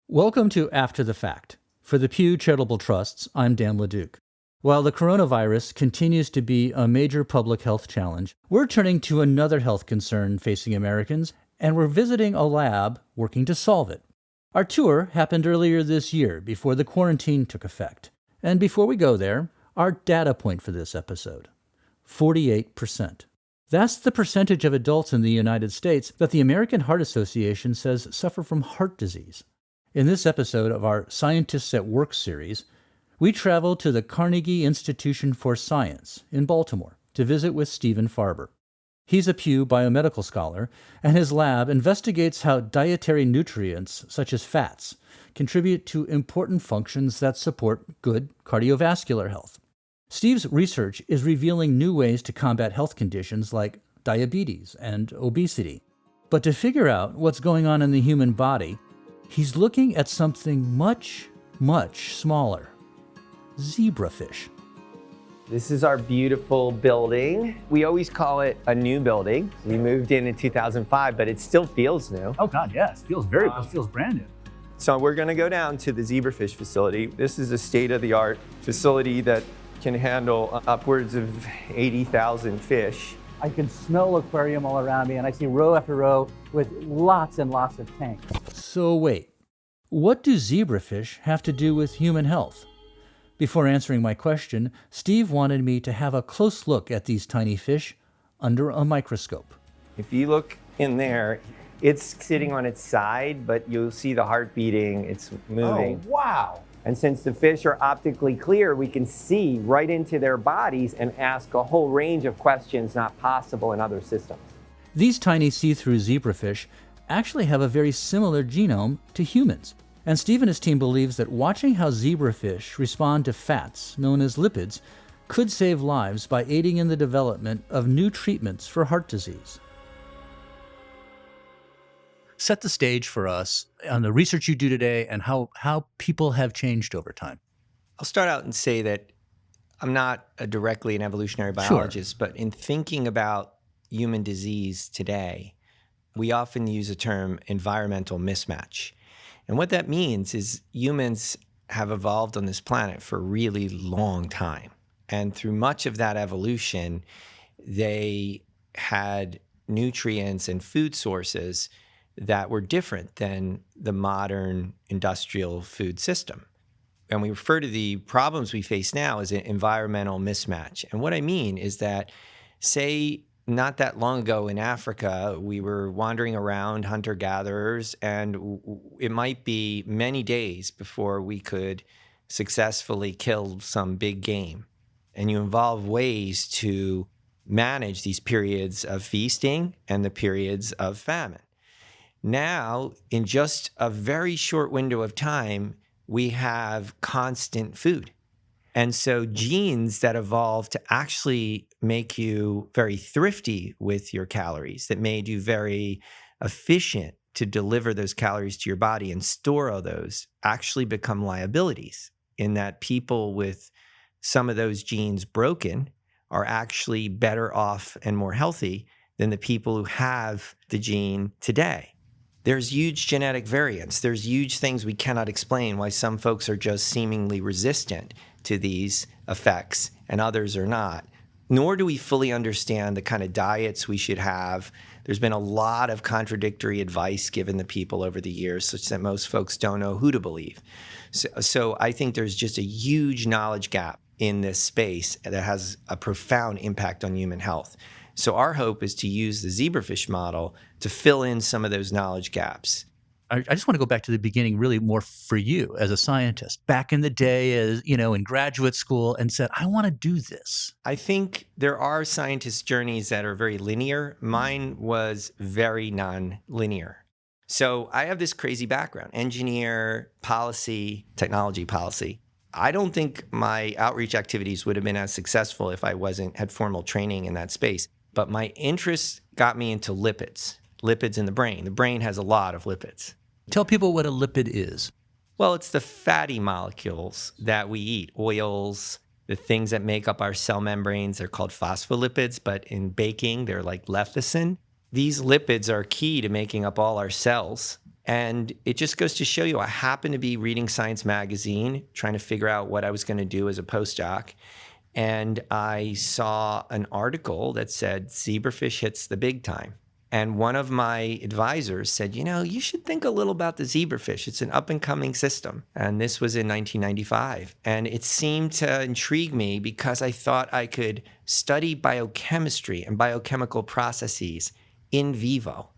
Welcome to After the Fact. For the Pew Charitable Trusts, I'm Dan LeDuc. While the coronavirus continues to be a major public health challenge, we're turning to another health concern facing Americans, and we're visiting a lab working to solve it. Our tour happened earlier this year before the quarantine took effect. And before we go there, our data point for this episode: 48%. That's the percentage of adults in the United States that the American Heart Association says suffer from heart disease. In this episode of our Scientists at Work series, we travel to the Carnegie Institution for Science in Baltimore to visit with Stephen Farber. He's a Pew biomedical scholar, and his lab investigates how dietary nutrients, such as fats, contribute to important functions that support good cardiovascular health. Steve's research is revealing new ways to combat health conditions like diabetes and obesity. But to figure out what's going on in the human body, he's looking at something much, much smaller: zebrafish. This is our beautiful building. We always call it a new building. We moved in 2005, but it still feels new. Oh God, yes, feels brand new. So we're gonna go down to the Zebrafish Facility. This is a state-of-the-art facility that can handle upwards of 80,000 fish. I can smell aquarium all around me, and I see row after row with lots and lots of tanks. So wait, what do zebrafish have to do with human health? Before answering my question, Steve wanted me to have a close look at these tiny fish under a microscope. If you look in there, it's sitting on its side, but you'll see the heart beating, it's moving. Oh, wow. And since the fish are optically clear, we can see right into their bodies and ask a whole range of questions not possible in other systems. These tiny see-through zebrafish actually have a very similar genome to humans. And Steve and his team believes that watching how zebrafish respond to fats, known as lipids, could save lives by aiding in the development of new treatments for heart disease. Set the stage for us on the research you do today and how people have changed over time. I'll start out and say that I'm not directly an evolutionary biologist, but in thinking about human disease today, we often use the term environmental mismatch. And what that means is humans have evolved on this planet for a really long time. And through much of that evolution, they had nutrients and food sources that were different than the modern industrial food system. And we refer to the problems we face now as an environmental mismatch. And what I mean is that, say, not that long ago in Africa, we were wandering around, hunter-gatherers, and it might be many days before we could successfully kill some big game. And you involve ways to manage these periods of feasting and the periods of famine. Now, in just a very short window of time, we have constant food. And so genes that evolved to actually make you very thrifty with your calories, that made you very efficient to deliver those calories to your body and store all those, actually become liabilities, in that people with some of those genes broken are actually better off and more healthy than the people who have the gene today. There's huge genetic variance. There's huge things we cannot explain why some folks are just seemingly resistant to these effects and others are not. Nor do we fully understand the kind of diets we should have. There's been a lot of contradictory advice given to people over the years, such that most folks don't know who to believe. So I think there's just a huge knowledge gap in this space that has a profound impact on human health. So our hope is to use the zebrafish model to fill in some of those knowledge gaps. I just want to go back to the beginning, really more for you as a scientist. Back in the day, as in graduate school, and said, I want to do this. I think there are scientists' journeys that are very linear. Mine was very non-linear. So I have this crazy background: engineer, policy, technology policy. I don't think my outreach activities would have been as successful if I had formal training in that space. But my interest got me into lipids in the brain. The brain has a lot of lipids. Tell people what a lipid is. Well, it's the fatty molecules that we eat, oils, the things that make up our cell membranes. They're called phospholipids, but in baking, they're like lecithin. These lipids are key to making up all our cells. And it just goes to show you, I happened to be reading Science Magazine, trying to figure out what I was going to do as a postdoc. And I saw an article that said zebrafish hits the big time. And one of my advisors said, you should think a little about the zebrafish. It's an up and coming system. And this was in 1995. And it seemed to intrigue me because I thought I could study biochemistry and biochemical processes in vivo.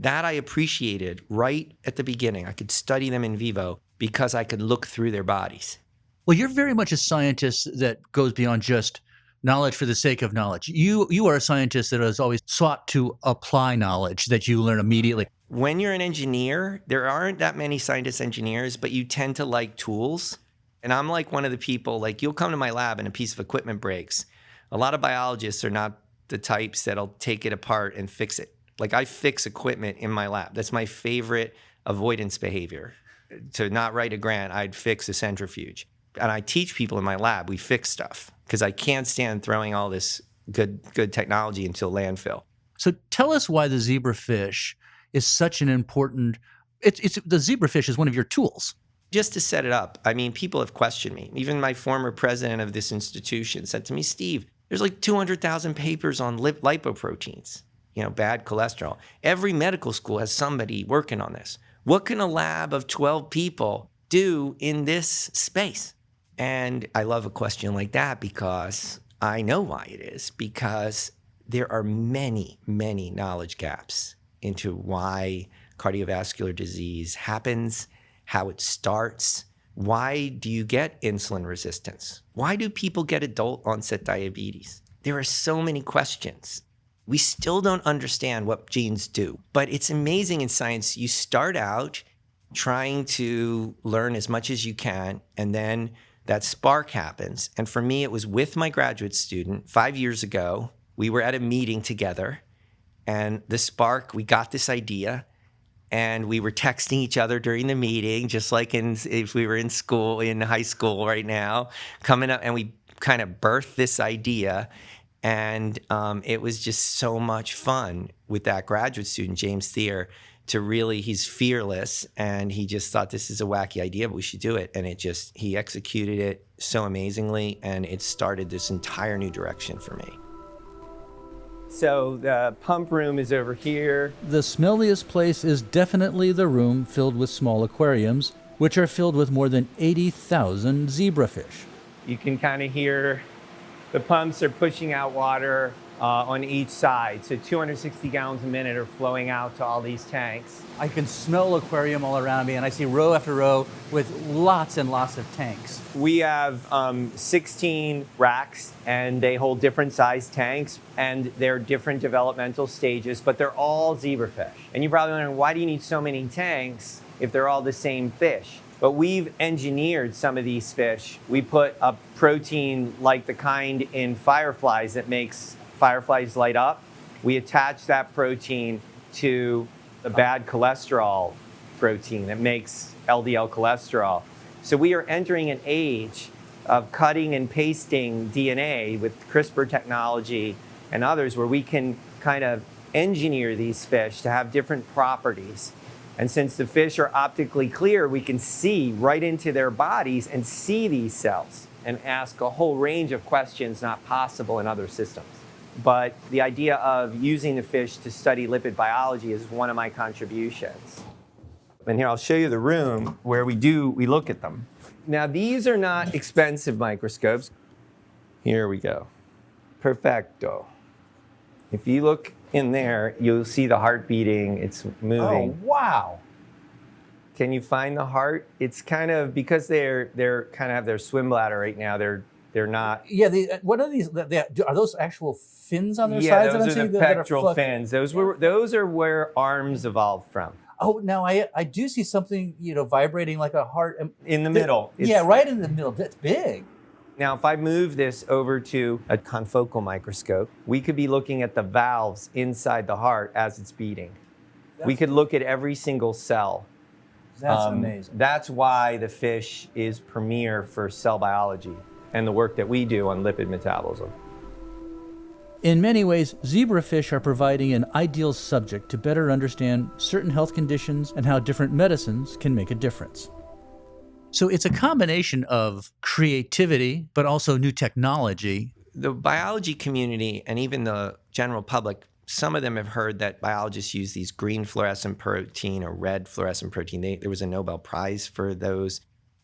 That I appreciated right at the beginning. I could study them in vivo because I could look through their bodies. Well, you're very much a scientist that goes beyond just knowledge for the sake of knowledge. You are a scientist that has always sought to apply knowledge that you learn immediately. When you're an engineer, there aren't that many scientist engineers, but you tend to like tools. And I'm like one of the people, like you'll come to my lab and a piece of equipment breaks. A lot of biologists are not the types that'll take it apart and fix it. Like I fix equipment in my lab. That's my favorite avoidance behavior. To not write a grant, I'd fix a centrifuge. And I teach people in my lab, we fix stuff because I can't stand throwing all this good technology into a landfill. So tell us why the zebrafish is such an important, the zebrafish is one of your tools. Just to set it up, I mean, people have questioned me. Even my former president of this institution said to me, Steve, there's like 200,000 papers on lipoproteins, bad cholesterol. Every medical school has somebody working on this. What can a lab of 12 people do in this space? And I love a question like that because I know why it is, because there are many, many knowledge gaps into why cardiovascular disease happens, how it starts. Why do you get insulin resistance? Why do people get adult onset diabetes? There are so many questions. We still don't understand what genes do, but it's amazing in science. You start out trying to learn as much as you can, and then that spark happens. And for me, it was with my graduate student 5 years ago. We were at a meeting together, and the spark, we got this idea, and we were texting each other during the meeting, just like if we were in high school right now, coming up, and we kind of birthed this idea. And it was just so much fun with that graduate student, James Thier, he's fearless, and he just thought this is a wacky idea, but we should do it. And he executed it so amazingly, and it started this entire new direction for me. So the pump room is over here. The smelliest place is definitely the room filled with small aquariums, which are filled with more than 80,000 zebrafish. You can kind of hear the pumps are pushing out water on each side. So 260 gallons a minute are flowing out to all these tanks. I can smell aquarium all around me, and I see row after row with lots and lots of tanks. We have 16 racks, and they hold different size tanks, and they're different developmental stages, but they're all zebrafish. And you're probably wondering, why do you need so many tanks if they're all the same fish? But we've engineered some of these fish. We put a protein like the kind in fireflies that makes fireflies light up. We attach that protein to the bad cholesterol protein that makes LDL cholesterol. So we are entering an age of cutting and pasting DNA with CRISPR technology and others, where we can kind of engineer these fish to have different properties. And since the fish are optically clear, we can see right into their bodies and see these cells and ask a whole range of questions not possible in other systems. But the idea of using the fish to study lipid biology is one of my contributions. And here I'll show you the room where we look at them. Now these are not expensive microscopes. Here we go. Perfecto. If you look in there, you'll see the heart beating, it's moving. Oh, wow. Can you find the heart? It's kind of, because they're kind of have their swim bladder right now, they're not. Yeah, what are these? Are those actual fins on their yeah, sides? those are the pectoral fins. Those are where arms evolved from. Oh, now I do see something, vibrating like a heart. In the middle. Yeah, right in the middle. That's big. Now, if I move this over to a confocal microscope, we could be looking at the valves inside the heart as it's beating. We could look at every single cell. That's amazing. That's why the fish is premier for cell biology and the work that we do on lipid metabolism. In many ways, zebrafish are providing an ideal subject to better understand certain health conditions and how different medicines can make a difference. So it's a combination of creativity, but also new technology. The biology community and even the general public, some of them have heard that biologists use these green fluorescent protein or red fluorescent protein. There was a Nobel Prize for those.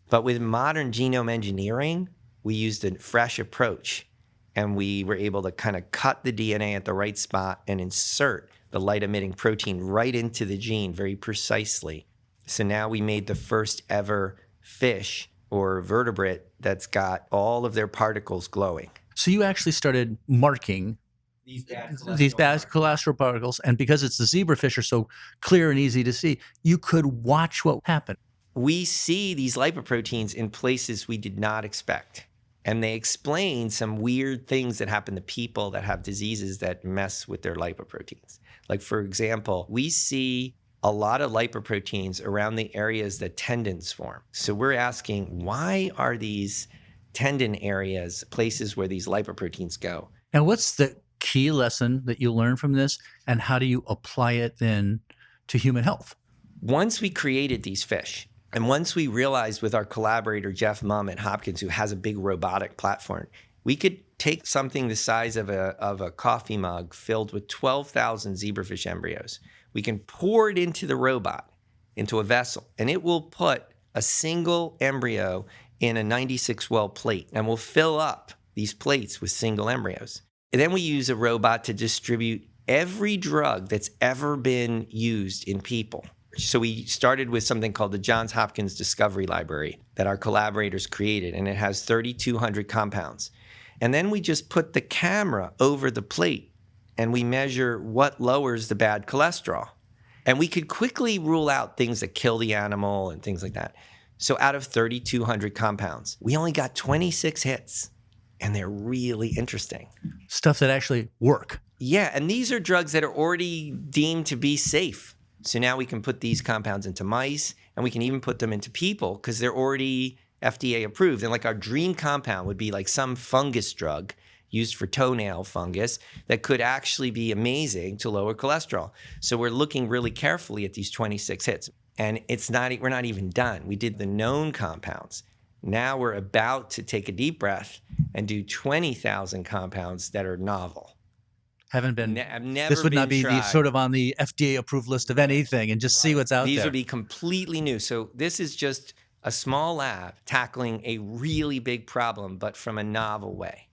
But with modern genome engineering, we used a fresh approach, and we were able to kind of cut the DNA at the right spot and insert the light-emitting protein right into the gene very precisely. So now we made the first ever fish or vertebrate that's got all of their particles glowing. So you actually started marking these bad cholesterol particles, and because it's the zebrafish are so clear and easy to see, you could watch what happened. We see these lipoproteins in places we did not expect. And they explain some weird things that happen to people that have diseases that mess with their lipoproteins. Like, for example, we see a lot of lipoproteins around the areas that tendons form. So we're asking, why are these tendon areas places where these lipoproteins go? And what's the key lesson that you learn from this, and how do you apply it then to human health? Once we created these fish, and once we realized with our collaborator, Jeff Mumm at Hopkins, who has a big robotic platform, we could take something the size of a coffee mug filled with 12,000 zebrafish embryos. We can pour it into the robot, into a vessel, and it will put a single embryo in a 96-well plate, and we'll fill up these plates with single embryos. And then we use a robot to distribute every drug that's ever been used in people. So we started with something called the Johns Hopkins Discovery Library that our collaborators created, and it has 3,200 compounds. And then we just put the camera over the plate, and we measure what lowers the bad cholesterol. And we could quickly rule out things that kill the animal and things like that. So out of 3,200 compounds, we only got 26 hits, and they're really interesting. Stuff that actually work. Yeah, and these are drugs that are already deemed to be safe. So now we can put these compounds into mice, and we can even put them into people because they're already FDA approved. And like our dream compound would be like some fungus drug used for toenail fungus that could actually be amazing to lower cholesterol. So we're looking really carefully at these 26 hits. And we're not even done. We did the known compounds. Now we're about to take a deep breath and do 20,000 compounds that are novel. Haven't been. I've never this would been not be tried. the, sort of on the FDA approved list of anything, and just see what's out These there. would be completely new. So this is just a small lab tackling a really big problem, but from a novel way.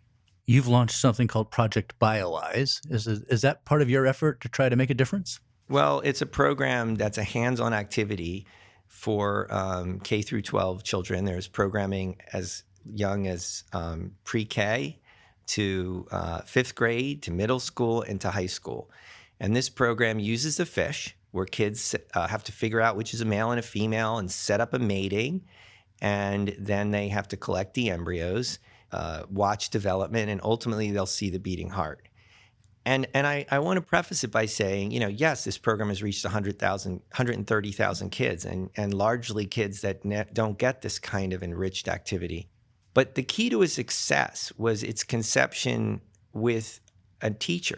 You've launched something called Project Biolize. Is that part of your effort to try to make a difference? Well, it's a program that's a hands-on activity for K through 12 children. There's programming as young as pre-K to fifth grade, to middle school, and to high school. And this program uses the fish, where kids have to figure out which is a male and a female and set up a mating. And then they have to collect the embryos, watch development, and ultimately they'll see the beating heart. And I want to preface it by saying, yes, this program has reached 130,000 kids, and largely kids that don't get this kind of enriched activity. But the key to its success was its conception with a teacher,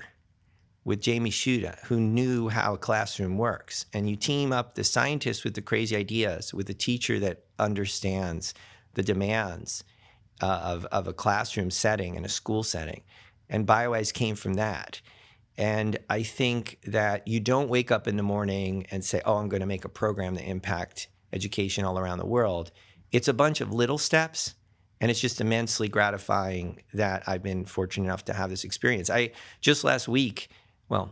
with Jamie Shuda, who knew how a classroom works. And you team up the scientist with the crazy ideas with a teacher that understands the demands of a classroom setting and a school setting. And Biolize came from that. And I think that you don't wake up in the morning and say, oh, I'm going to make a program to impact education all around the world. It's a bunch of little steps. And it's just immensely gratifying that I've been fortunate enough to have this experience. I just last week, well,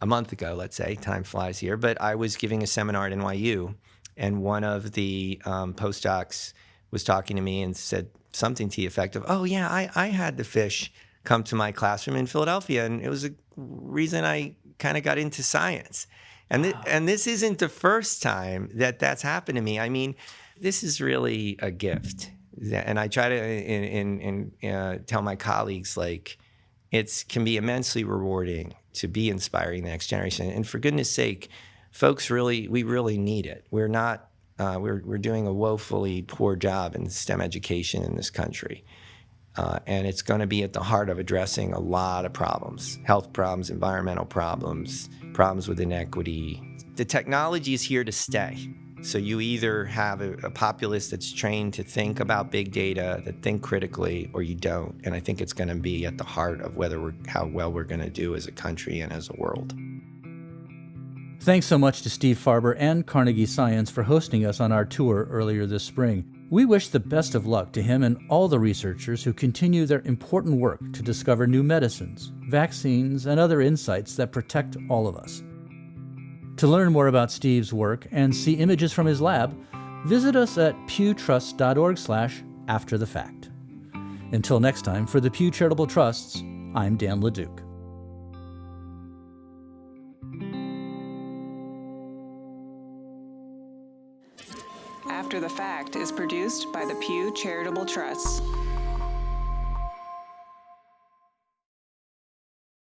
a month ago, let's say, time flies here, but I was giving a seminar at NYU, and one of the postdocs was talking to me and said something to the effect of, oh yeah, I had the fish come to my classroom in Philadelphia, and it was a reason I kind of got into science. And, and this isn't the first time that that's happened to me. I mean, this is really a gift. And I try to tell my colleagues, like, it can be immensely rewarding to be inspiring the next generation. And for goodness sake, folks, we really need it. We're not, we're doing a woefully poor job in STEM education in this country. And it's going to be at the heart of addressing a lot of problems: health problems, environmental problems, problems with inequity. The technology is here to stay. So you either have a populace that's trained to think about big data, that think critically, or you don't. And I think it's going to be at the heart of how well we're going to do as a country and as a world. Thanks so much to Steve Farber and Carnegie Science for hosting us on our tour earlier this spring. We wish the best of luck to him and all the researchers who continue their important work to discover new medicines, vaccines, and other insights that protect all of us. To learn more about Steve's work and see images from his lab, visit us at pewtrust.org/afterthefact. Until next time, for the Pew Charitable Trusts, I'm Dan LeDuc. After the Fact is produced by the Pew Charitable Trusts.